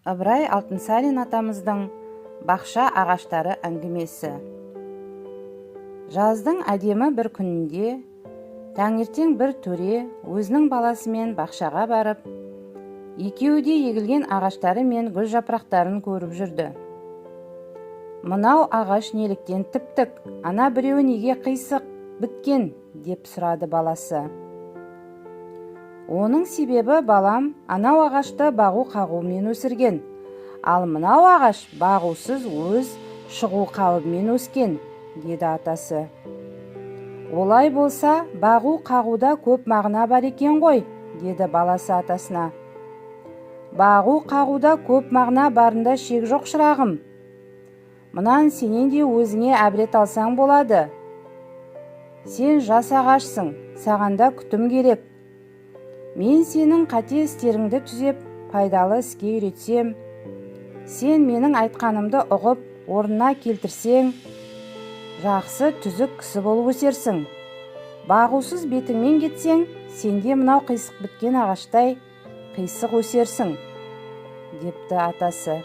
Ыбырай Алтынсарин атамыздың бақша ағаштары әңгімесі. Жаздың әдемі бір күнінде таңертең бір төре өзінің баласымен бақшаға барып, екеуі де егілген ағаштары мен гүл жапырақтарын көріп жүрді. «Мынау ағаш неліктен тіп-тік, ана біреуі неге қисық біткен?» деп сұрады баласы. «Оның себебі балам анау ағашты бағу қағумен өсірген, ал мынау ағаш бағусыз өз шығу қабымен өскен», деді атасы. «Олай болса, бағу қағуда көп мағына бар екен ғой», деді баласы атасына. «Бағу қағуда көп мағына барында шек жоқ шырағым. Мұнан сенен де өзіңе әбірет алсаң болады. Сен жас ағашсың, сағанда күтім керек. Мен сенің қате істеріңді түзеп, пайдалы іске үйретсем, сен менің айтқанымды ұғып, орнына келтірсең, жақсы түзік кісі болып өсерсің. Бағусыз бетіңмен кетсең, сенде мынау қисық біткен ағаштай қисық өсерсің», депті атасы.